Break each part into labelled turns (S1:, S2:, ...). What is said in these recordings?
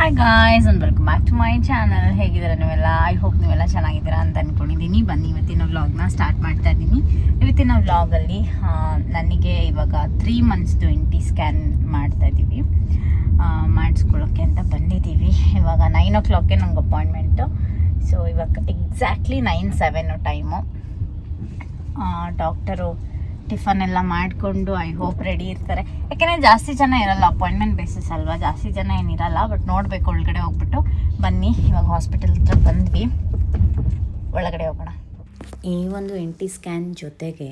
S1: Hi guys and welcome back to my channel. ಹೇಗಿದ್ದೀರಾ ನೀವೆಲ್ಲ? I hope ನೀವೆಲ್ಲ ಚೆನ್ನಾಗಿದ್ದೀರಾ ಅಂತ ಅಂದ್ಕೊಂಡಿದ್ದೀನಿ. ಬನ್ನಿ ಇವತ್ತಿನ ವ್ಲಾಗ್ನ ಸ್ಟಾರ್ಟ್ ಮಾಡ್ತಾ ಇದ್ದೀನಿ. ಇವತ್ತಿನ ವ್ಲಾಗಲ್ಲಿ ನನಗೆ ಇವಾಗ 3 ಮಂತ್ಸ್ದು NT ಸ್ಕ್ಯಾನ್ ಮಾಡ್ತಾ ಇದ್ದೀವಿ, ಮಾಡಿಸ್ಕೊಳ್ಳೋಕ್ಕೆ ಅಂತ ಬಂದಿದ್ದೀವಿ. ಇವಾಗ 9 o'clockಗೆ ನಂಗೆ ಅಪಾಯಿಂಟ್ಮೆಂಟು. ಸೊ ಇವಾಗ ಎಕ್ಸಾಕ್ಟ್ಲಿ 9:07 ಟೈಮು. ಡಾಕ್ಟರು ಟಿಫನ್ ಎಲ್ಲ ಮಾಡಿಕೊಂಡು ಐ ಹೋಪ್ ರೆಡಿ ಇರ್ತಾರೆ. ಯಾಕೆಂದರೆ ಜಾಸ್ತಿ ಜನ ಇರಲ್ಲ, ಅಪಾಯಿಂಟ್ಮೆಂಟ್ ಬೇಸಿಸ್ ಅಲ್ವಾ, ಜಾಸ್ತಿ ಜನ ಏನಿರಲ್ಲ. ಬಟ್ ನೋಡಬೇಕು, ಒಳಗಡೆ ಹೋಗ್ಬಿಟ್ಟು ಬನ್ನಿ. ಇವಾಗ ಹಾಸ್ಪಿಟಲ್ ಹತ್ರ ಬಂದ್ವಿ, ಒಳಗಡೆ ಹೋಗೋಣ. ಈ ಒಂದು NT ಸ್ಕ್ಯಾನ್ ಜೊತೆಗೆ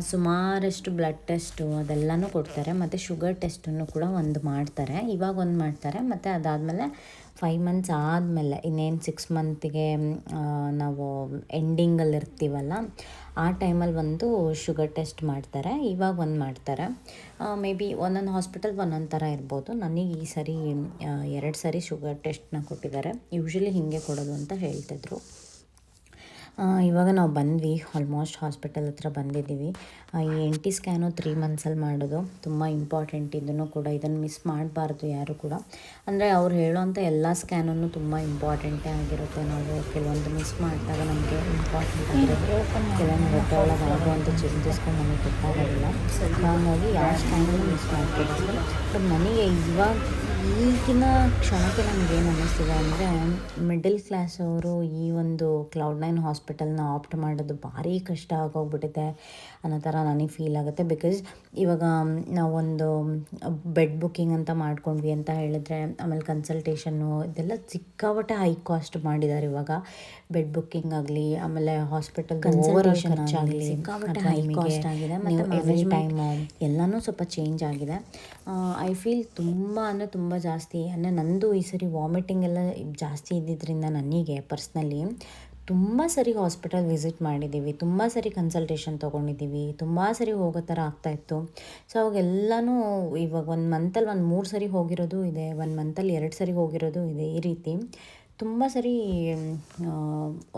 S1: ಸುಮಾರಷ್ಟು ಬ್ಲಡ್ ಟೆಸ್ಟು ಅದೆಲ್ಲನೂ ಕೊಡ್ತಾರೆ, ಮತ್ತು ಶುಗರ್ ಟೆಸ್ಟನ್ನು ಕೂಡ ಒಂದು ಮಾಡ್ತಾರೆ. ಇವಾಗ ಒಂದು ಮಾಡ್ತಾರೆ, ಮತ್ತು ಅದಾದಮೇಲೆ 5 ಮಂತ್ಸ್ ಆದಮೇಲೆ ಇನ್ನೇನು 6 ಮಂತಿಗೆ ನಾವು ಎಂಡಿಂಗಲ್ಲಿ ಇರ್ತೀವಲ್ಲ, ಆ ಟೈಮಲ್ಲಿ ಒಂದು ಶುಗರ್ ಟೆಸ್ಟ್ ಮಾಡ್ತಾರೆ. ಇವಾಗ ಒಂದು ಮಾಡ್ತಾರೆ. ಮೇ ಬಿ ಒಂದೊಂದು ಹಾಸ್ಪಿಟಲ್ ಒಂದೊಂದು ಥರ ಇರ್ಬೋದು. ನನಗೆ ಈ ಸರಿ 2 ಸರಿ ಶುಗರ್ ಟೆಸ್ಟ್ನ ಕೊಟ್ಟಿದ್ದಾರೆ. ಯೂಶ್ವಲಿ ಹೀಗೆ ಕೊಡೋದು ಅಂತ ಹೇಳ್ತಿದ್ರು. ಇವಾಗ ನಾವು ಬಂದ್ವಿ, ಆಲ್ಮೋಸ್ಟ್ ಹಾಸ್ಪಿಟಲ್ ಹತ್ರ ಬಂದಿದ್ದೀವಿ. ಈ NT ಸ್ಕ್ಯಾನು 3 ಮಂತ್ಸಲ್ಲಿ ಮಾಡೋದು ತುಂಬ ಇಂಪಾರ್ಟೆಂಟ್. ಇದನ್ನು ಕೂಡ ಇದನ್ನು ಮಿಸ್ ಮಾಡಬಾರ್ದು ಯಾರು ಕೂಡ. ಅಂದರೆ ಅವ್ರು ಹೇಳೋವಂಥ ಎಲ್ಲ ಸ್ಕ್ಯಾನನ್ನು ತುಂಬ ಇಂಪಾರ್ಟೆಂಟೇ ಆಗಿರುತ್ತೆ. ನಾವು ಕೆಲವೊಂದು ಮಿಸ್ ಮಾಡಿದಾಗ ನಮಗೆ ಇಂಪಾರ್ಟೆಂಟ್ ಆಗಿರುತ್ತೆ, ಕೆಲವೊಂದು ಹೊಟ್ಟೆ ಒಳಗೆ ಆಗುವಂಥ ಚೇಂಜಸ್ಗಳು ನಮಗೆ ಗೊತ್ತಾಗೋದಿಲ್ಲ. ಹಾಗಾಗಿ ಯಾವ ಸ್ಕ್ಯಾನನ್ನು ಮಿಸ್ ಮಾಡ್ಕೊಡ್ತೀವಿ. ಬಟ್ ನನಗೆ ಇವಾಗ ಈಗಿನ ಕ್ಷಣಕ್ಕೆ ನನಗೇನು ಅನ್ನಿಸ್ತಿದೆ ಅಂದರೆ, ಮಿಡಲ್ ಕ್ಲಾಸ್ ಅವರು ಈ ಒಂದು Cloud9 ಹಾಸ್ಪಿಟಲ್ನ ಆಪ್ಟ್ ಮಾಡೋದು ಭಾರಿ ಕಷ್ಟ ಆಗೋಗ್ಬಿಟ್ಟಿದೆ ಅನ್ನೋ ಥರ ನನಗೆ ಫೀಲ್ ಆಗುತ್ತೆ. ಬಿಕಾಸ್ ಇವಾಗ ನಾವೊಂದು ಬೆಡ್ ಬುಕ್ಕಿಂಗ್ ಅಂತ ಮಾಡ್ಕೊಂಡ್ವಿ ಅಂತ ಹೇಳಿದ್ರೆ, ಆಮೇಲೆ ಕನ್ಸಲ್ಟೇಷನ್ನು ಇದೆಲ್ಲ ಸಿಕ್ಕಾಪಟ್ಟೆ ಹೈ ಕಾಸ್ಟ್ ಮಾಡಿದ್ದಾರೆ ಇವಾಗ. ಬೆಡ್ ಬುಕ್ಕಿಂಗ್ ಆಗಲಿ, ಆಮೇಲೆ ಹಾಸ್ಪಿಟಲ್ ಕನ್ಸಲ್ಟೇಷನ್ ಖರ್ಚಾಗಲಿ ಸಿಕ್ಕಾಪಟ್ಟೆ ಹೈ ಕಾಸ್ಟ್ ಆಗಿದೆ. ಮತ್ತು ಎವ್ರಿ ಟೈಮು ಎಲ್ಲನೂ ಸ್ವಲ್ಪ ಚೇಂಜ್ ಆಗಿದೆ. ಐ ಫೀಲ್ ತುಂಬ ಅಂದರೆ ತುಂಬ ಜಾಸ್ತಿ. ಅಂದರೆ ನಂದು ಈ ಸರಿ ವಾಮಿಟಿಂಗ್ ಎಲ್ಲ ಜಾಸ್ತಿ ಇದ್ದಿದ್ದರಿಂದ ನನಗೆ ಪರ್ಸ್ನಲಿ ತುಂಬ ಸರಿ ಹಾಸ್ಪಿಟಲ್ ವಿಸಿಟ್ ಮಾಡಿದ್ದೀವಿ, ತುಂಬ ಸರಿ ಕನ್ಸಲ್ಟೇಷನ್ ತೊಗೊಂಡಿದ್ದೀವಿ, ತುಂಬ ಸರಿ ಹೋಗೋ ಥರ ಆಗ್ತಾಯಿತ್ತು. ಸೊ ಅವಾಗೆಲ್ಲನೂ ಇವಾಗ 1 ಮಂತಲ್ಲಿ 3 ಸರಿ ಹೋಗಿರೋದು ಇದೆ, 1 ಮಂತಲ್ಲಿ 2 ಸರಿ ಹೋಗಿರೋದು ಇದೆ. ಈ ರೀತಿ ತುಂಬ ಸರಿ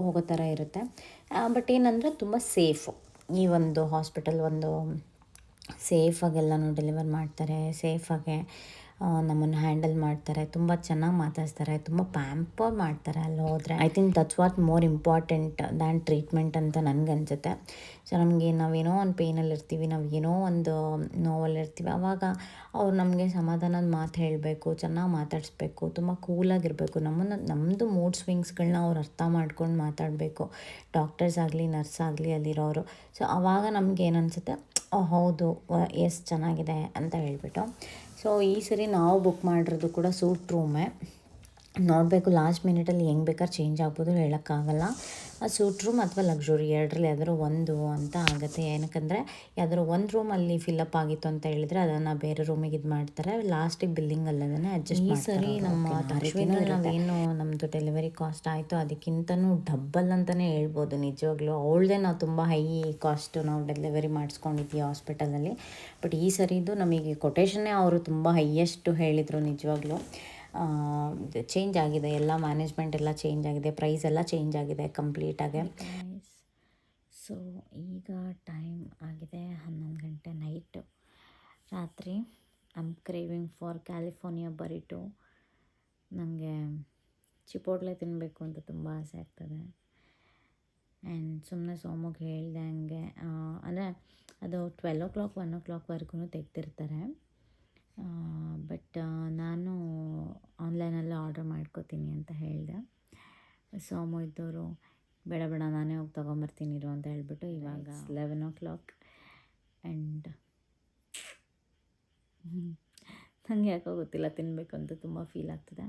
S1: ಹೋಗೋ ಥರ ಇರುತ್ತೆ. ಬಟ್ ಏನಂದರೆ ತುಂಬ ಸೇಫು ಈ ಒಂದು ಹಾಸ್ಪಿಟಲ್. ಒಂದು ಸೇಫಾಗೆಲ್ಲನೂ ಡೆಲಿವರ್ ಮಾಡ್ತಾರೆ, ಸೇಫಾಗೆ ನಮ್ಮನ್ನು ಹ್ಯಾಂಡಲ್ ಮಾಡ್ತಾರೆ, ತುಂಬ ಚೆನ್ನಾಗಿ ಮಾತಾಡ್ತಾರೆ, ತುಂಬ ಪ್ಯಾಂಪರ್ ಮಾಡ್ತಾರೆ ಅಲ್ಲಿ ಹೋದರೆ. I think that's what more important than treatment ಅಂತ ನನಗನ್ಸುತ್ತೆ. ಸೊ ನಮಗೆ ನಾವೇನೋ ಒಂದು ಪೇನಲ್ಲಿರ್ತೀವಿ, ನಾವು ಏನೋ ಒಂದು ನೋವಲ್ಲಿರ್ತೀವಿ, ಆವಾಗ ಅವ್ರು ನಮಗೆ ಸಮಾಧಾನದ ಮಾತು ಹೇಳಬೇಕು, ಚೆನ್ನಾಗಿ ಮಾತಾಡಿಸ್ಬೇಕು, ತುಂಬ ಕೂಲಾಗಿರಬೇಕು. ನಮ್ಮದು ಮೂಡ್ ಸ್ವಿಂಗ್ಸ್ಗಳನ್ನ ಅವ್ರು ಅರ್ಥ ಮಾಡ್ಕೊಂಡು ಮಾತಾಡಬೇಕು, ಡಾಕ್ಟರ್ಸ್ ಆಗಲಿ ನರ್ಸ್ ಆಗಲಿ ಅಲ್ಲಿರೋರು. ಸೊ ಆವಾಗ ನಮ್ಗೆ ಏನು ಅನಿಸುತ್ತೆ, ಹೌದು ಎಸ್ ಚೆನ್ನಾಗಿದೆ ಅಂತ ಹೇಳ್ಬಿಟ್ಟು. ಸೊ ಈ ಸರಿ ನಾವು ಬುಕ್ ಮಾಡಿರೋದು ಕೂಡ ಸೂಟ್ ರೂಮೇ. ನೋಡಬೇಕು ಲಾಸ್ಟ್ ಮಿನಿಟಲ್ಲಿ ಹೆಂಗೆ ಬೇಕಾದ್ರೆ ಚೇಂಜ್ ಆಗ್ಬೋದು, ಹೇಳೋಕ್ಕಾಗಲ್ಲ. ಸೂಟ್ ರೂಮ್ ಅಥವಾ ಲಕ್ಸುರಿ ಎರಡರಲ್ಲಿ ಯಾವ್ದಾದ್ರು ಒಂದು ಅಂತ ಆಗುತ್ತೆ. ಏನಕ್ಕಂದರೆ ಯಾವ್ದಾದ್ರು ಒಂದು ರೂಮಲ್ಲಿ ಫಿಲ್ಲಪ್ ಆಗಿತ್ತು ಅಂತ ಹೇಳಿದರೆ ಅದನ್ನು ಬೇರೆ ರೂಮಿಗೆ ಇದು ಮಾಡ್ತಾರೆ, ಲಾಸ್ಟಿಗೆ ಬಿಲ್ಲಿಂಗಲ್ಲಿ ಅದನ್ನು ಅಡ್ಜಸ್ಟ್ ಮಾಡ್ತಾರೆ. ಈ ಸರಿ ನಮ್ಮ ಅಶ್ವಿನಲ್ಲಿ ನಾವೇನು ನಮ್ಮದು ಡೆಲಿವರಿ ಕಾಸ್ಟ್ ಆಯಿತು ಅದಕ್ಕಿಂತನೂ ಡಬ್ಬಲ್ ಅಂತಲೇ ಹೇಳ್ಬೋದು ನಿಜವಾಗ್ಲೂ. ಅವಳದೇ ನಾವು ತುಂಬ ಹೈ ಕಾಸ್ಟು ನಾವು ಡೆಲಿವರಿ ಮಾಡಿಸ್ಕೊಂಡಿದ್ವಿ ಹಾಸ್ಪಿಟಲಲ್ಲಿ. ಬಟ್ ಈ ಸರಿದು ನಮಗೆ ಕೊಟೇಶನ್ನೇ ಅವರು ತುಂಬ ಹೈಯೆಸ್ಟು ಹೇಳಿದರು. ನಿಜವಾಗ್ಲೂ ಚೇಂಜ್ ಆಗಿದೆ, ಎಲ್ಲ ಮ್ಯಾನೇಜ್ಮೆಂಟ್ ಎಲ್ಲ ಚೇಂಜ್ ಆಗಿದೆ, ಪ್ರೈಸ್ ಎಲ್ಲ ಚೇಂಜ್ ಆಗಿದೆ ಕಂಪ್ಲೀಟಾಗಿ. ಸೊ ಈಗ ಟೈಮ್ ಆಗಿದೆ 11 ಗಂಟೆ ನೈಟು, ರಾತ್ರಿ. I'm craving for California burrito. ನನಗೆ ಚಿಪೋಟ್ಲೆ ತಿನ್ನಬೇಕು ಅಂತ ತುಂಬ ಆಸೆ ಆಗ್ತದೆ. ಆ್ಯಂಡ್ ಸುಮ್ಮನೆ ಸೋಮಗೆ ಹೇಳಿದೆ ಹಂಗೆ, ಅಂದರೆ ಅದು 12 o'clock 1 o'clockವರೆಗೂ ತೆಗ್ದಿರ್ತಾರೆ. ಬಟ್ ನಾನು ಆನ್ಲೈನಲ್ಲೇ ಆರ್ಡರ್ ಮಾಡ್ಕೋತೀನಿ ಅಂತ ಹೇಳಿದೆ. ಸೋಮು ಇದ್ದವರು ಬೇಡ ನಾನೇ ಹೋಗಿ ತೊಗೊಂಬರ್ತೀನಿ ಇರು ಅಂತ ಹೇಳ್ಬಿಟ್ಟು ಇವಾಗ 11 o'clock. ಆ್ಯಂಡ್ ನನಗೆ ಯಾಕೋ ಗೊತ್ತಿಲ್ಲ, ತಿನ್ನಬೇಕು ಅಂತ ತುಂಬ ಫೀಲ್ ಆಗ್ತದೆ.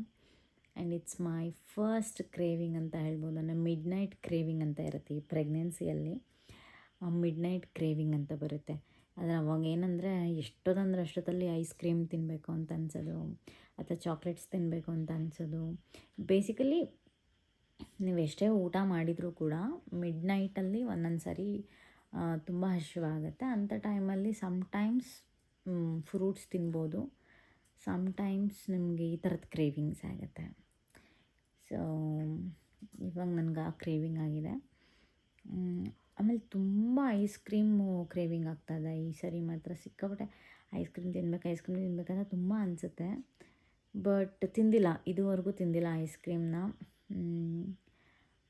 S1: And it's my first craving ಅಂತ ಹೇಳ್ಬೋದು. ಅಂದರೆ ಮಿಡ್ ನೈಟ್ ಕ್ರೇವಿಂಗ್ ಅಂತ ಇರುತ್ತೆ ಈ ಪ್ರೆಗ್ನೆನ್ಸಿಯಲ್ಲಿ. ಮಿಡ್ ನೈಟ್ ಕ್ರೇವಿಂಗ್ ಅಂತ ಬರುತ್ತೆ. ಆದರೆ ಅವಾಗ ಏನಂದರೆ ಎಷ್ಟೊತ್ತಂದರೆ ಅಷ್ಟೊತ್ತಲ್ಲಿ ಐಸ್ ಕ್ರೀಮ್ ತಿನ್ನಬೇಕು ಅಂತ ಅನ್ಸೋದು, ಅಥವಾ ಚಾಕ್ಲೇಟ್ಸ್ ತಿನ್ನಬೇಕು ಅಂತ ಅನ್ಸೋದು. ಬೇಸಿಕಲಿ ನೀವು ಎಷ್ಟೇ ಊಟ ಮಾಡಿದರೂ ಕೂಡ ಮಿಡ್ ನೈಟಲ್ಲಿ ಒಂದೊಂದು ಸರಿ ತುಂಬ ಹಸಿವಾಗುತ್ತೆ. ಅಂಥ ಟೈಮಲ್ಲಿ ಸಮ್ಟೈಮ್ಸ್ ಫ್ರೂಟ್ಸ್ ತಿನ್ಬೋದು, ಸಮ್ಟೈಮ್ಸ್ ನಿಮಗೆ ಈ ಥರದ ಕ್ರೇವಿಂಗ್ಸ್ ಆಗುತ್ತೆ. ಸೊ ಇವಾಗ ನನಗೆ ಆ ಕ್ರೇವಿಂಗ್ ಆಗಿದೆ. ಆಮೇಲೆ ತುಂಬ ಐಸ್ ಕ್ರೀಮು ಕ್ರೇವಿಂಗ್ ಆಗ್ತಾಯಿದೆ ಈ ಸರಿ ಮಾತ್ರ. ಸಿಕ್ಕಾಪಟ್ಟೆ ಐಸ್ ಕ್ರೀಮ್ ತಿನ್ಬೇಕಂತ ತುಂಬ ಅನಿಸುತ್ತೆ. ಬಟ್ ತಿಂದಿಲ್ಲ, ಇದುವರೆಗೂ ತಿಂದಿಲ್ಲ ಐಸ್ ಕ್ರೀಮ್ನ.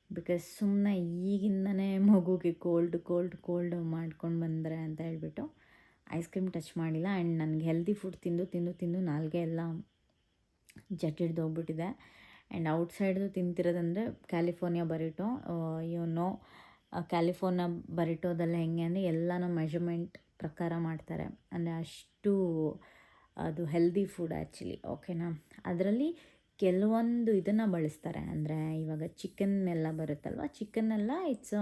S1: ಬಿಕಾಸ್ ಸುಮ್ಮನೆ ಈಗಿಂದನೇ ಮಗುಗೆ ಕೋಲ್ಡ್ ಮಾಡ್ಕೊಂಡು ಬಂದರೆ ಅಂತ ಹೇಳ್ಬಿಟ್ಟು ಐಸ್ ಕ್ರೀಮ್ ಟಚ್ ಮಾಡಿಲ್ಲ. ಆ್ಯಂಡ್ ನನಗೆ ಹೆಲ್ದಿ ಫುಡ್ ತಿಂದು ನಾಲ್ಗೆ ಎಲ್ಲ ಜಟ್ಟಿಡ್ದೋಗ್ಬಿಟ್ಟಿದೆ. ಆ್ಯಂಡ್ ಔಟ್ಸೈಡ್ದು ತಿಂತಿರೋದಂದರೆ ಕ್ಯಾಲಿಫೋರ್ನಿಯಾ ಬರಿಟೋ. ಕ್ಯಾಲಿಫೋರ್ನಿಯಾ ಬರಿಟೋದೆಲ್ಲ ಹೆಂಗೆ ಅಂದರೆ ಎಲ್ಲನೂ ಮೆಷರ್ಮೆಂಟ್ ಪ್ರಕಾರ ಮಾಡ್ತಾರೆ, ಅಂದರೆ ಅಷ್ಟು ಅದು ಹೆಲ್ದಿ ಫುಡ್ ಆ್ಯಕ್ಚುಲಿ, ಓಕೆನಾ. ಅದರಲ್ಲಿ ಕೆಲವೊಂದು ಇದನ್ನು ಬಳಸ್ತಾರೆ, ಅಂದರೆ ಇವಾಗ ಚಿಕನ್ ಎಲ್ಲ ಬರುತ್ತಲ್ವ, ಚಿಕನ್ನೆಲ್ಲ ಇಟ್ಸ್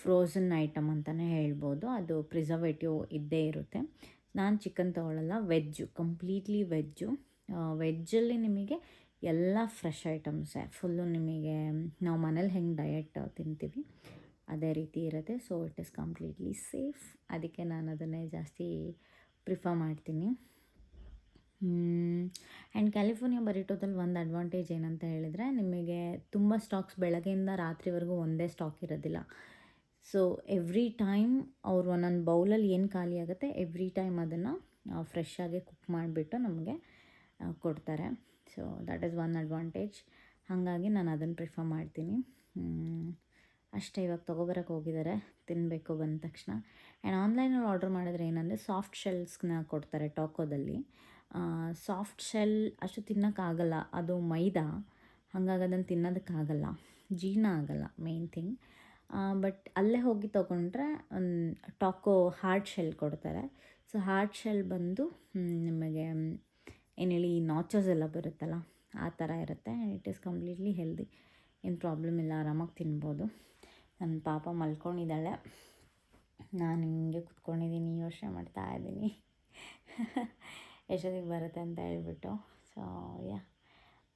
S1: ಫ್ರೋಝನ್ ಐಟಮ್ ಅಂತಲೇ ಹೇಳ್ಬೋದು. ಅದು ಪ್ರಿಸರ್ವೇಟಿವ್ ಇದ್ದೇ ಇರುತ್ತೆ. ನಾನು ಚಿಕನ್ ತೊಗೊಳ್ಳಲ್ಲ, ಕಂಪ್ಲೀಟ್ಲಿ ವೆಜ್ಜಲ್ಲಿ ನಿಮಗೆ ಎಲ್ಲ ಫ್ರೆಶ್ ಐಟಮ್ಸೇ ಫುಲ್ಲು. ನಿಮಗೆ ನಾವು ಮನೇಲಿ ಹೆಂಗೆ ಡಯಟ್ ತಿಂತೀವಿ ಅದೇ ರೀತಿ ಇರುತ್ತೆ. So it is completely safe. ಅದಕ್ಕೆ ನಾನು ಅದನ್ನೇ ಜಾಸ್ತಿ ಪ್ರಿಫರ್ ಮಾಡ್ತೀನಿ. ಆ್ಯಂಡ್ ಕ್ಯಾಲಿಫೋರ್ನಿಯಾ ಬರಿಟೋದಲ್ಲಿ ಒಂದು ಅಡ್ವಾಂಟೇಜ್ ಏನಂತ ಹೇಳಿದರೆ, ನಿಮಗೆ ತುಂಬ ಸ್ಟಾಕ್ಸ್ ಬೆಳಗ್ಗೆಯಿಂದ ರಾತ್ರಿವರೆಗೂ ಒಂದೇ ಸ್ಟಾಕ್ ಇರೋದಿಲ್ಲ. ಸೊ ಎವ್ರಿ ಟೈಮ್ ಅವ್ರು ಒಂದೊಂದು ಬೌಲಲ್ಲಿ ಏನು ಖಾಲಿ ಆಗುತ್ತೆ ಎವ್ರಿ ಟೈಮ್ ಅದನ್ನು ಫ್ರೆಶ್ಶಾಗಿ ಕುಕ್ ಮಾಡಿಬಿಟ್ಟು ನಮಗೆ ಕೊಡ್ತಾರೆ. So that is one advantage. ಹಾಗಾಗಿ ನಾನು ಅದನ್ನು ಪ್ರಿಫರ್ ಮಾಡ್ತೀನಿ. ಅಷ್ಟೇ. ಇವಾಗ ತೊಗೊಬರಕ್ಕೆ ಹೋಗಿದ್ದಾರೆ, ತಿನ್ನಬೇಕು ಬಂದ ತಕ್ಷಣ. ಆ್ಯಂಡ್ ಆನ್ಲೈನಲ್ಲಿ ಆರ್ಡ್ರ್ ಮಾಡಿದ್ರೆ ಏನಂದರೆ ಸಾಫ್ಟ್ ಶೆಲ್ಸ್ನ ಕೊಡ್ತಾರೆ ಟಾಕೋದಲ್ಲಿ. ಸಾಫ್ಟ್ ಶೆಲ್ ಅಷ್ಟು ತಿನ್ನೋಕ್ಕಾಗಲ್ಲ, ಅದು ಮೈದಾ, ಹಾಗಾಗಿ ಅದನ್ನು ತಿನ್ನೋದಕ್ಕಾಗಲ್ಲ, ಜೀರ್ಣ ಆಗಲ್ಲ ಮೇನ್ ಥಿಂಗ್. ಬಟ್ ಅಲ್ಲೇ ಹೋಗಿ ತೊಗೊಂಡ್ರೆ ಟಾಕೋ ಹಾರ್ಡ್ ಶೆಲ್ ಕೊಡ್ತಾರೆ. ಸೊ ಹಾರ್ಡ್ ಶೆಲ್ ಬಂದು ನಿಮಗೆ ಏನು ಹೇಳಿ ನಾಚೋಸ್ ಎಲ್ಲ ಬರುತ್ತಲ್ಲ ಆ ಥರ ಇರುತ್ತೆ. ಇಟ್ ಈಸ್ ಕಂಪ್ಲೀಟ್ಲಿ ಹೆಲ್ದಿ, ಏನು ಪ್ರಾಬ್ಲಮ್ ಇಲ್ಲ, ಆರಾಮಾಗಿ ತಿನ್ಬೋದು. ನನ್ನ ಪಾಪ ಮಲ್ಕೊಂಡಿದ್ದಾಳೆ, ನಾನು ಹಿಂಗೆ ಕುತ್ಕೊಂಡಿದ್ದೀನಿ, ಯೋಚನೆ ಮಾಡ್ತಾಯಿದ್ದೀನಿ ಎಷ್ಟೊತ್ತಿಗೆ ಬರುತ್ತೆ ಅಂತ ಹೇಳ್ಬಿಟ್ಟು. So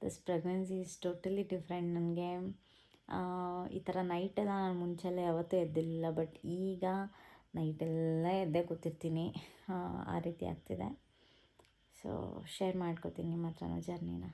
S1: this pregnancy is totally different. ನನಗೆ ಈ ಥರ ನೈಟೆಲ್ಲ ನಾನು ಮುಂಚೆಲ್ಲ ಯಾವತ್ತೂ ಎದ್ದಿರಲಿಲ್ಲ, ಬಟ್ ಈಗ ನೈಟೆಲ್ಲ ಎದ್ದೇ ಕೂತಿರ್ತೀನಿ, ಆ ರೀತಿ ಆಗ್ತಿದೆ. ಸೊ ಶೇರ್ ಮಾಡ್ಕೋತೀನಿ ನಿಮ್ಮ ಹತ್ರನೂ ಜರ್ನಿನ.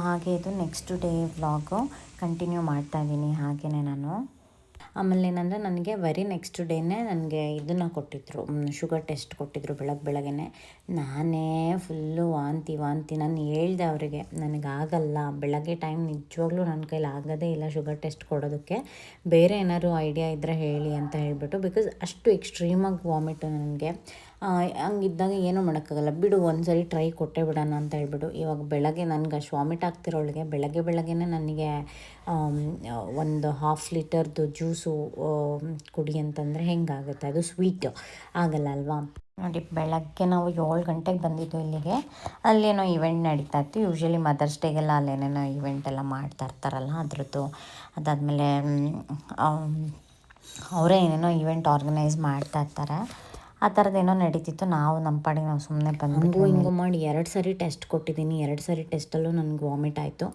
S1: ಹಾಗೆ ಇದು ನೆಕ್ಸ್ಟ್ ಡೇ ವ್ಲಾಗು ಕಂಟಿನ್ಯೂ ಮಾಡ್ತಾಯಿದ್ದೀನಿ. ಹಾಗೆಯೇ ನಾನು ಆಮೇಲೆ ಏನಂದರೆ ನನಗೆ ವೆರಿ ನೆಕ್ಸ್ಟ್ ಡೇನೇ ನನಗೆ ಇದನ್ನು ಕೊಟ್ಟಿದ್ದರು, ಶುಗರ್ ಟೆಸ್ಟ್ ಕೊಟ್ಟಿದ್ದರು ಬೆಳಗ್ಗೆ. ನಾನೇ ಫುಲ್ಲು ವಾಂತಿ. ನಾನು ಹೇಳ್ದೆ ಅವರಿಗೆ, ನನಗಾಗಲ್ಲ ಬೆಳಗ್ಗೆ ಟೈಮ್, ನಿಜವಾಗ್ಲೂ ನನ್ನ ಕೈಲಿ ಆಗೋದೇ ಇಲ್ಲ ಶುಗರ್ ಟೆಸ್ಟ್ ಕೊಡೋದಕ್ಕೆ, ಬೇರೆ ಏನಾದ್ರು ಐಡಿಯಾ ಇದ್ದರೆ ಹೇಳಿ ಅಂತ ಹೇಳಿಬಿಟ್ಟು. ಬಿಕಾಸ್ ಅಷ್ಟು ಎಕ್ಸ್ಟ್ರೀಮಾಗಿ ವಾಮಿಟು ನನಗೆ. ಹಂಗಿದ್ದಾಗ ಏನೂ ಮಾಡೋಕ್ಕಾಗಲ್ಲ, ಬಿಡು ಒಂದು ಸರಿ ಟ್ರೈ ಕೊಟ್ಟೇ ಬಿಡೋಣ ಅಂತ ಹೇಳ್ಬಿಡು. ಇವಾಗ ಬೆಳಗ್ಗೆ ನನಗೆ ಅಷ್ಟು ವಾಮಿಟ್ ಆಗ್ತಿರೋಳಿಗೆ ಬೆಳಗ್ಗೆನೇ ನನಗೆ ಒಂದು 1/2 ಲೀಟರ್ದು ಜ್ಯೂಸು ಕುಡಿ ಅಂತಂದರೆ ಹೆಂಗಾಗುತ್ತೆ, ಅದು ಸ್ವೀಟು ಆಗಲ್ಲ ಅಲ್ವಾ. ನೋಡಿ, ಬೆಳಗ್ಗೆ ನಾವು 7 ಗಂಟೆಗೆ ಬಂದಿದ್ದು ಇಲ್ಲಿಗೆ. ಅಲ್ಲೇನೋ ಇವೆಂಟ್ ನಡೀತಾ ಇತ್ತು. ಯೂಶ್ವಲಿ ಮದರ್ಸ್ ಡೇಗೆಲ್ಲ ಅಲ್ಲೇನೇನೋ ಇವೆಂಟ್ ಎಲ್ಲ ಮಾಡ್ತಾ ಇರ್ತಾರಲ್ಲ ಅದ್ರದ್ದು. ಅದಾದಮೇಲೆ ಅವರೇ ಏನೇನೋ ಇವೆಂಟ್ ಆರ್ಗನೈಸ್ ಮಾಡ್ತಾ ಇರ್ತಾರೆ. ಆ ಥರದ್ದೇನೋ ನಡೀತಿತ್ತು. ನಾವು ನಮ್ಮ ಪಾಡಿಗೆ ನಾವು ಸುಮ್ಮನೆ ಬಂದು ಹಿಂಗೂ ಮಾಡಿ 2 ಸರಿ ಟೆಸ್ಟ್ ಕೊಟ್ಟಿದ್ದೀನಿ. 2 ಸರಿ ಟೆಸ್ಟಲ್ಲೂ ನನಗೆ ವಾಮಿಟ್ ಆಯಿತು.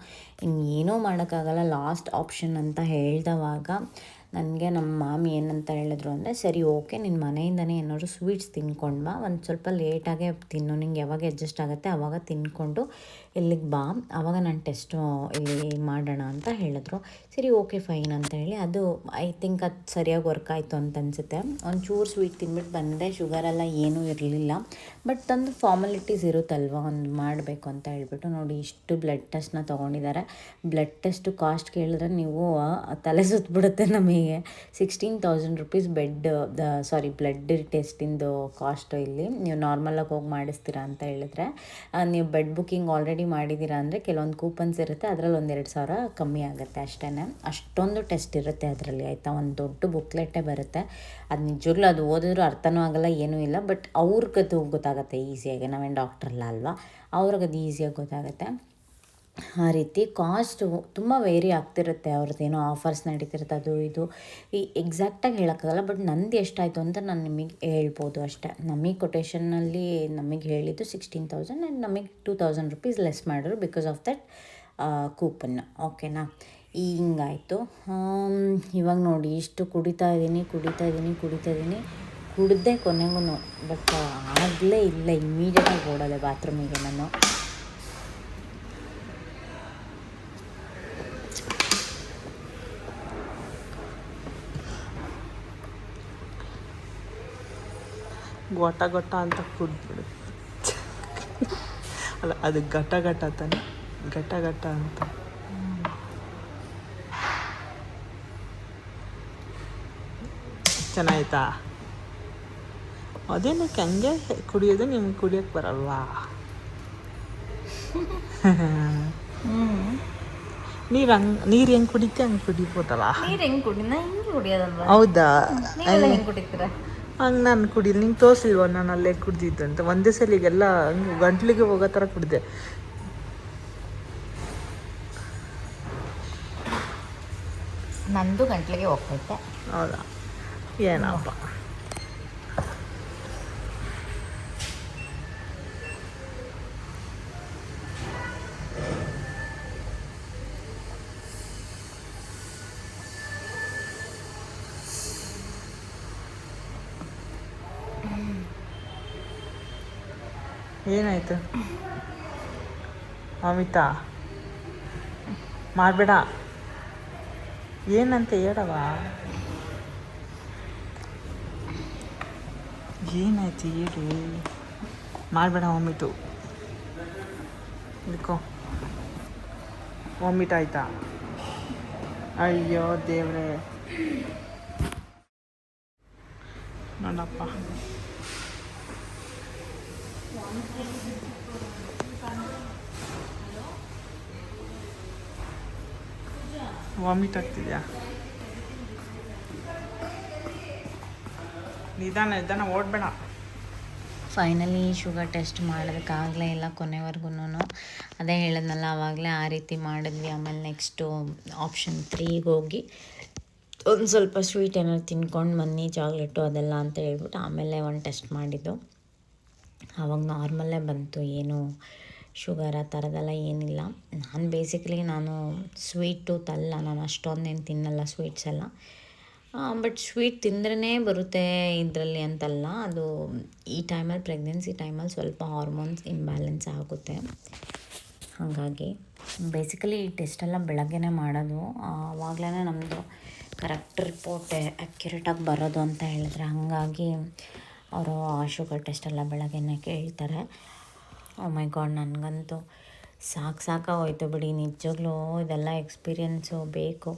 S1: ಇನ್ನೇನೂ ಮಾಡೋಕ್ಕಾಗಲ್ಲ, ಲಾಸ್ಟ್ ಆಪ್ಷನ್ ಅಂತ ಹೇಳಿದವಾಗ ನನಗೆ ನಮ್ಮ ಮಾಮಿ ಏನಂತ ಹೇಳಿದ್ರು ಅಂದರೆ, ಸರಿ ಓಕೆ, ನಿನ್ನ ಮನೆಯಿಂದನೇ ಏನಾದ್ರು ಸ್ವೀಟ್ಸ್ ತಿನ್ಕೊಂಡು ಬಾ, ಒಂದು ಸ್ವಲ್ಪ ಲೇಟಾಗೇ ತಿನ್ನು, ನಿಂಗೆ ಯಾವಾಗ ಅಡ್ಜಸ್ಟ್ ಆಗುತ್ತೆ ಆವಾಗ ತಿನ್ಕೊಂಡು ಇಲ್ಲಿಗೆ ಬಾ, ಆವಾಗ ನಾನು ಟೆಸ್ಟು ಇಲ್ಲಿ ಮಾಡೋಣ ಅಂತ ಹೇಳಿದ್ರು. ಸರಿ ಓಕೆ ಫೈನ್ ಅಂತ ಹೇಳಿ, ಅದು ಐ ಥಿಂಕ್ ಅದು ಸರಿಯಾಗಿ ವರ್ಕ್ ಆಯಿತು ಅಂತ ಅನಿಸುತ್ತೆ. ಒಂಚೂರು ಸ್ವೀಟ್ ತಿನ್ಬಿಟ್ಟು ಬಂದೆ. ಶುಗರೆಲ್ಲ ಏನೂ ಇರಲಿಲ್ಲ, ಬಟ್ ತಂದು ಫಾರ್ಮಾಲಿಟೀಸ್ ಇರುತ್ತಲ್ವ ಒಂದು ಮಾಡಬೇಕು ಅಂತ ಹೇಳ್ಬಿಟ್ಟು. ನೋಡಿ, ಇಷ್ಟು ಬ್ಲಡ್ ಟೆಸ್ಟ್ನ ತೊಗೊಂಡಿದ್ದಾರೆ. ಬ್ಲಡ್ ಟೆಸ್ಟು ಕಾಸ್ಟ್ ಕೇಳಿದ್ರೆ ನೀವು ತಲೆ ಸುತ್ತಬಿಡುತ್ತೆ ನಮಗೆ. 16,000 ರೂಪೀಸ್ ಬ್ಲಡ್ ಟೆಸ್ಟಿಂದು ಕಾಸ್ಟು. ಇಲ್ಲಿ ನೀವು ನಾರ್ಮಲಾಗಿ ಹೋಗಿ ಮಾಡಿಸ್ತೀರಾ ಅಂತ ಹೇಳಿದ್ರೆ, ನೀವು ಬೆಡ್ ಬುಕ್ಕಿಂಗ್ ಆಲ್ರೆಡಿ ಮಾಡಿದ್ದೀರಾ ಅಂದರೆ ಕೆಲವೊಂದು ಕೂಪನ್ಸ್ ಇರುತ್ತೆ, ಅದರಲ್ಲಿ 1-2 ಸಾವಿರ ಕಮ್ಮಿ ಆಗುತ್ತೆ ಅಷ್ಟೇ. ಅಷ್ಟೊಂದು ಟೆಸ್ಟ್ ಇರುತ್ತೆ ಅದರಲ್ಲಿ, ಆಯಿತಾ. ಒಂದು ದೊಡ್ಡ ಬುಕ್ಲೆಟೇ ಬರುತ್ತೆ. ಅದು ನಿಜವಾಗ್ಲೂ ಅದು ಓದಿದ್ರು ಅರ್ಥನೂ ಆಗೋಲ್ಲ, ಏನೂ ಇಲ್ಲ. ಬಟ್ ಅವ್ರಿಗದು ಗೊತ್ತಾಗುತ್ತೆ ಈಸಿಯಾಗಿ, ನಾವೇನು ಡಾಕ್ಟ್ರಲ್ಲ ಅಲ್ವಾ, ಅವ್ರಿಗದು ಈಸಿಯಾಗಿ ಗೊತ್ತಾಗುತ್ತೆ. ಆ ರೀತಿ ಕಾಸ್ಟು ತುಂಬ ವೇರಿ ಆಗ್ತಿರುತ್ತೆ. ಅವ್ರದ್ದೇನೋ ಆಫರ್ಸ್ ನಡೀತಿರುತ್ತೆ, ಅದು ಇದು ಎಕ್ಸಾಕ್ಟಾಗಿ ಹೇಳೋಕ್ಕಾಗಲ್ಲ. ಬಟ್ ನಂದು ಎಷ್ಟಾಯಿತು ಅಂತ ನಾನು ನಿಮಗೆ ಹೇಳ್ಬೋದು ಅಷ್ಟೇ. ನಮಗೆ ಕೊಟೇಶನ್ನಲ್ಲಿ ನಮಗೆ ಹೇಳಿದ್ದು 16,000 ಆ್ಯಂಡ್ ನಮಗೆ 2,000 ರೂಪೀಸ್ ಲೆಸ್ ಮಾಡಿದ್ರು ಬಿಕಾಸ್ ಆಫ್ ದಟ್ ಕೂಪನ್. ಓಕೆನಾ, ಹಿಂಗಾಯಿತು. ಇವಾಗ ನೋಡಿ, ಇಷ್ಟು ಕುಡಿತಾ ಇದ್ದೀನಿ ಕುಡಿದೆ ಕೊನೆಗೂ. ಬಟ್ ಆಗಲೇ ಇಲ್ಲ, ಇಮ್ಮಿಡಿಯೇಟಾಗಿ ಓಡೋದೆ ಬಾತ್ರೂಮಿಗೆ ನಾನು.
S2: ಗೊಟ ಅಂತ ಕುಡಿದ್ಬಿಡು. ಅಲ್ಲ, ಅದು ಘಟ ತಾನೆ, ಘಟ ಅಂತ. ಚೆನ್ನಾಯ್ತಾ? ಅದೇನಕ್ಕೆ ಹಂಗೆ ಕುಡಿಯೋದು, ನಿಮ್ಗೆ ಕುಡಿಯೋಕ್ಕೆ ಬರಲ್ವಾ? ನೀರು ಹೆಂಗೆ ಕುಡಿತೆ ಹಂಗೆ ಕುಡಿಬೋದಲ್ಲ. ಹೌದಾ? ಹಂಗೆ ನಾನು ಕುಡಿಲಿ, ನಿಂಗೆ ತೋರಿಸಿಲ್ವ ನಾನು ಅಲ್ಲೇ ಕುಡ್ದಿದ್ದು ಅಂತ. ಒಂದೇ ಸಲಿಗೆಲ್ಲ ಹಂಗೆ ಗಂಟ್ಲಿಗೆ ಹೋಗೋ ಥರ ಕುಡಿದೆ.
S1: ನಂದು ಗಂಟ್ಲಿಗೆ ಹೋಗ್ತೈತೆ.
S2: ಹೌದಾ? ಏನಪ್ಪ. ಏನಾಯ್ತು ಅಮಿತಾ? ಮಾಡಬೇಡ, ಏನಂತ ಹೇಳವ. ಏನಾಯ್ತು ಹೇಳು. ಮಾಡಬೇಡ ವಾಮಿಟು. ಇದಕ್ಕೋ ವಾಮಿಟ್ ಆಯ್ತಾ? ಅಯ್ಯೋ ದೇವ್ರೆ, ನೋಡಪ್ಪ. ವಾಮಿಟ್ ಆಗ್ತಿದ್ಯಾ? ನಿಧಾನ ಓಡಬೇಡ.
S1: ಫೈನಲಿ ಶುಗರ್ ಟೆಸ್ಟ್ ಮಾಡೋದಕ್ಕಾಗಲೇ ಇಲ್ಲ ಕೊನೆವರೆಗೂ. ಅದೇ ಹೇಳಿದ್ನಲ್ಲ, ಆವಾಗಲೇ ಆ ರೀತಿ ಮಾಡಿದ್ವಿ. ಆಮೇಲೆ ನೆಕ್ಸ್ಟು ಆಪ್ಷನ್ 3ಗೆ ಹೋಗಿ ಒಂದು ಸ್ವಲ್ಪ ಸ್ವೀಟ್ ಏನಾದ್ರು ತಿನ್ಕೊಂಡು ಬನ್ನಿ, ಚಾಕ್ಲೇಟು ಅದೆಲ್ಲ ಅಂತ ಹೇಳ್ಬಿಟ್ಟು ಆಮೇಲೆ ಒಂದು ಟೆಸ್ಟ್ ಮಾಡಿದ್ದು. ಆವಾಗ ನಾರ್ಮಲ್ಲೇ ಬಂತು, ಏನು ಶುಗರ್ ಆ ಥರದ್ದೆಲ್ಲ ಏನಿಲ್ಲ. ನಾನು ಸ್ವೀಟು ನಾನು ಅಷ್ಟೊಂದೇನು ತಿನ್ನಲ್ಲ ಸ್ವೀಟ್ಸ್ ಎಲ್ಲ. ಬಟ್ ಸ್ವೀಟ್ ತಿಂದ್ರೇ ಬರುತ್ತೆ ಇದರಲ್ಲಿ ಅಂತಲ್ಲ, ಅದು ಈ ಟೈಮಲ್ಲಿ ಪ್ರೆಗ್ನೆನ್ಸಿ ಟೈಮಲ್ಲಿ ಸ್ವಲ್ಪ ಹಾರ್ಮೋನ್ಸ್ ಇಂಬ್ಯಾಲೆನ್ಸ್ ಆಗುತ್ತೆ. ಹಾಗಾಗಿ ಬೇಸಿಕಲಿ ಈ ಟೆಸ್ಟೆಲ್ಲ ಬೆಳಗ್ಗೆನೇ ಮಾಡೋದು. ಆವಾಗಲೇ ನಮ್ಮದು ಕರೆಕ್ಟ್ ರಿಪೋರ್ಟೇ ಅಕ್ಯುರೇಟಾಗಿ ಬರೋದು ಅಂತ ಹೇಳಿದ್ರೆ, ಹಾಗಾಗಿ ಅವರು ಶುಗರ್ ಟೆಸ್ಟೆಲ್ಲ ಬೆಳಗ್ಗೆನೇ ಕೇಳ್ತಾರೆ. ಓ ಮೈ ಗಾಡ್, ನನಗಂತೂ ಸಾಕಾಗೋಯ್ತು ಬಿಡಿ ನಿಜವಾಗ್ಲೂ. ಇದೆಲ್ಲ ಎಕ್ಸ್ಪೀರಿಯೆನ್ಸು ಬೇಕು.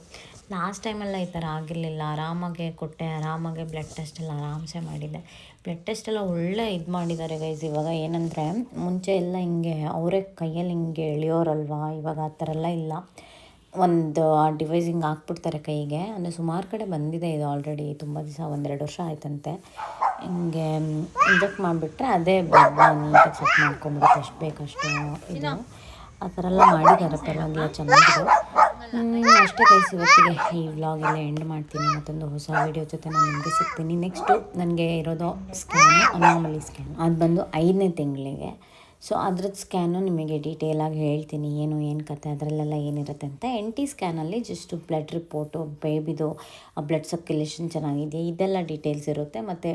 S1: ಲಾಸ್ಟ್ ಟೈಮೆಲ್ಲ ಈ ಥರ ಆಗಿರಲಿಲ್ಲ. ಆರಾಮಾಗೆ ಕೊಟ್ಟೆ, ಆರಾಮಾಗೆ ಬ್ಲಡ್ ಟೆಸ್ಟ್ ಎಲ್ಲ ಆರಾಮ್ಸೆ ಮಾಡಿದ್ದೆ. ಬ್ಲಡ್ ಟೆಸ್ಟ್ ಎಲ್ಲ ಒಳ್ಳೆ ಇದು ಮಾಡಿದ್ದಾರೆ ಗೈಸ್. ಇವಾಗ ಏನಂದರೆ ಮುಂಚೆ ಎಲ್ಲ ಹಿಂಗೆ ಅವರೇ ಕೈಯಲ್ಲಿ ಹಿಂಗೆ ಎಳೆಯೋರಲ್ವಾ, ಇವಾಗ ಆ ಥರ ಎಲ್ಲ ಇಲ್ಲ. ಒಂದು ಡಿವೈಸ್ ಹಿಂಗೆ ಹಾಕ್ಬಿಡ್ತಾರೆ ಕೈಗೆ. ಅಂದರೆ ಸುಮಾರು ಕಡೆ ಬಂದಿದೆ ಇದು ಆಲ್ರೆಡಿ, ತುಂಬ ದಿವಸ 1-2 ವರ್ಷ ಆಯ್ತಂತೆ. ಹಿಂಗೆ ಇಂಜೆಕ್ಟ್ ಮಾಡಿಬಿಟ್ರೆ ಅದೇ ಬ್ಲಡ್ನ ನೀಟಾಗಿ ಚೆಕ್ ಮಾಡ್ಕೊಂಬಿಡುತ್ತೆ, ಎಷ್ಟು ಬೇಕಷ್ಟು ಇದು. ಆ ಥರ ಎಲ್ಲ ಮಾಡಿದ್ದಾರೆ, ಪರವಾಗಿಲ್ಲ, ಚೆನ್ನಾಗಿದೆ. ಅಷ್ಟೇ ಗೈಸ್, ಇವತ್ತಿಗೆ ಈ ವ್ಲಾಗೆಲ್ಲ ಎಂಡ್ ಮಾಡ್ತೀನಿ. ಮತ್ತೊಂದು ಹೊಸ ವೀಡಿಯೋ ಜೊತೆ ನಾನು ನಿಮಗೆ ಸಿಗ್ತೀನಿ. ನೆಕ್ಸ್ಟು ನನಗೆ ಇರೋದು ಸ್ಕ್ಯಾನು, ಅನಾಮಲಿ ಸ್ಕ್ಯಾನ್. ಅದು ಬಂದು 5ನೇ ತಿಂಗಳಿಗೆ. ಸೊ ಅದ್ರದ್ದು ಸ್ಕ್ಯಾನು ನಿಮಗೆ ಡೀಟೇಲಾಗಿ ಹೇಳ್ತೀನಿ, ಏನು ಕತೆ ಅದರಲ್ಲೆಲ್ಲ ಏನಿರುತ್ತೆ ಅಂತ. NT ಸ್ಕ್ಯಾನಲ್ಲಿ ಜಸ್ಟು ಬ್ಲಡ್ ರಿಪೋರ್ಟು, ಬೇಬಿದು ಬ್ಲಡ್ ಸರ್ಕ್ಯುಲೇಷನ್ ಚೆನ್ನಾಗಿದೆ, ಇದೆಲ್ಲ ಡೀಟೇಲ್ಸ್ ಇರುತ್ತೆ. ಮತ್ತು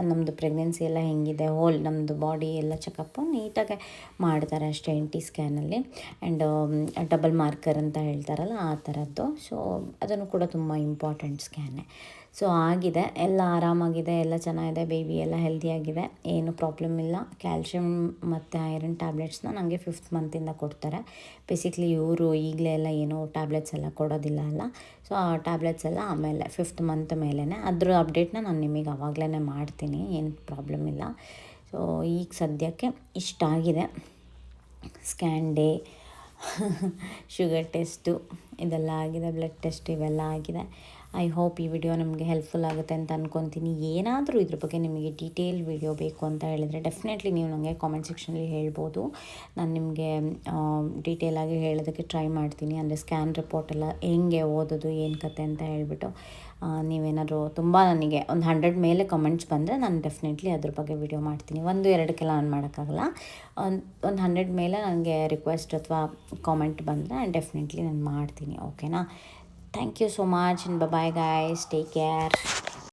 S1: ನಮ್ಮದು ಪ್ರೆಗ್ನೆನ್ಸಿ ಎಲ್ಲ ಹೆಂಗಿದೆ, ಹೋಲ್ ನಮ್ಮದು ಬಾಡಿ ಎಲ್ಲ ಚೆಕಪ್ಪು ನೀಟಾಗಿ ಮಾಡ್ತಾರೆ ಅಷ್ಟೇ NT ಸ್ಕ್ಯಾನಲ್ಲಿ. ಆ್ಯಂಡ್ ಡಬಲ್ ಮಾರ್ಕರ್ ಅಂತ ಹೇಳ್ತಾರಲ್ಲ ಆ ಥರದ್ದು. ಸೊ ಅದನ್ನು ಕೂಡ ತುಂಬ ಇಂಪಾರ್ಟೆಂಟ್ ಸ್ಕ್ಯಾನೇ. ಸೊ ಆಗಿದೆ, ಎಲ್ಲ ಆರಾಮಾಗಿದೆ, ಎಲ್ಲ ಚೆನ್ನಾಗಿದೆ, ಬೇಬಿ ಎಲ್ಲ ಹೆಲ್ದಿಯಾಗಿದೆ, ಏನು ಪ್ರಾಬ್ಲಮ್ ಇಲ್ಲ. ಕ್ಯಾಲ್ಶಿಯಮ್ ಮತ್ತು ಐರನ್ ಟ್ಯಾಬ್ಲೆಟ್ಸ್ನ ನನಗೆ 5th ಮಂತಿಂದ ಕೊಡ್ತಾರೆ. ಬೇಸಿಕ್ಲಿ ಇವರು ಈಗಲೇ ಎಲ್ಲ ಏನೋ ಟ್ಯಾಬ್ಲೆಟ್ಸ್ ಎಲ್ಲ ಕೊಡೋದಿಲ್ಲ ಅಲ್ಲ. ಸೊ ಆ ಟ್ಯಾಬ್ಲೆಟ್ಸ್ ಎಲ್ಲ ಆಮೇಲೆ 5th ಮಂತ್ ಮೇಲೇ, ಅದ್ರ ಅಪ್ಡೇಟ್ನ ನಾನು ನಿಮಗೆ ಆವಾಗಲೇ ಮಾಡ್ತೀನಿ, ಏನು ಪ್ರಾಬ್ಲಮ್ ಇಲ್ಲ. ಸೊ ಈಗ ಸದ್ಯಕ್ಕೆ ಇಷ್ಟಾಗಿದೆ. ಸ್ಕ್ಯಾನ್ ಡೇ, ಶುಗರ್ ಟೆಸ್ಟು ಇದೆಲ್ಲ ಆಗಿದೆ, ಬ್ಲಡ್ ಟೆಸ್ಟ್ ಇವೆಲ್ಲ ಆಗಿದೆ. ಐ ಹೋಪ್ ಈ ವಿಡಿಯೋ ನಿಮಗೆ ಹೆಲ್ಪ್ಫುಲ್ ಆಗುತ್ತೆ ಅಂತ ಅಂದ್ಕೊತೀನಿ. ಏನಾದರೂ ಇದ್ರ ಬಗ್ಗೆ ನಿಮಗೆ ಡೀಟೇಲ್ ವಿಡಿಯೋ ಬೇಕು ಅಂತ ಹೇಳಿದರೆ ಡೆಫಿನೆಟ್ಲಿ ನೀವು ನನಗೆ ಕಾಮೆಂಟ್ ಸೆಕ್ಷನಲ್ಲಿ ಹೇಳ್ಬೋದು. ನಾನು ನಿಮಗೆ ಡೀಟೇಲಾಗಿ ಹೇಳೋದಕ್ಕೆ ಟ್ರೈ ಮಾಡ್ತೀನಿ. ಅಂದರೆ ಸ್ಕ್ಯಾನ್ ರಿಪೋರ್ಟ್ ಎಲ್ಲ ಹೆಂಗೆ ಓದೋದು, ಏನು ಕತೆ ಅಂತ ಹೇಳ್ಬಿಟ್ಟು ನೀವೇನಾದರೂ ತುಂಬ ನನಗೆ ಒಂದು 100 ಮೇಲೆ ಕಮೆಂಟ್ಸ್ ಬಂದರೆ ನಾನು ಡೆಫಿನೆಟ್ಲಿ ಅದ್ರ ಬಗ್ಗೆ ವಿಡಿಯೋ ಮಾಡ್ತೀನಿ. 1-2ಕ್ಕೆಲ್ಲ ನಾನು ಮಾಡೋಕ್ಕಾಗಲ್ಲ. ಒಂದು 100 ಮೇಲೆ ನನಗೆ ರಿಕ್ವೆಸ್ಟ್ ಅಥವಾ ಕಾಮೆಂಟ್ ಬಂದರೆ ಡೆಫಿನೆಟ್ಲಿ ನಾನು ಮಾಡ್ತೀನಿ. ಓಕೆನಾ? Thank you so much and bye-bye guys. Take care.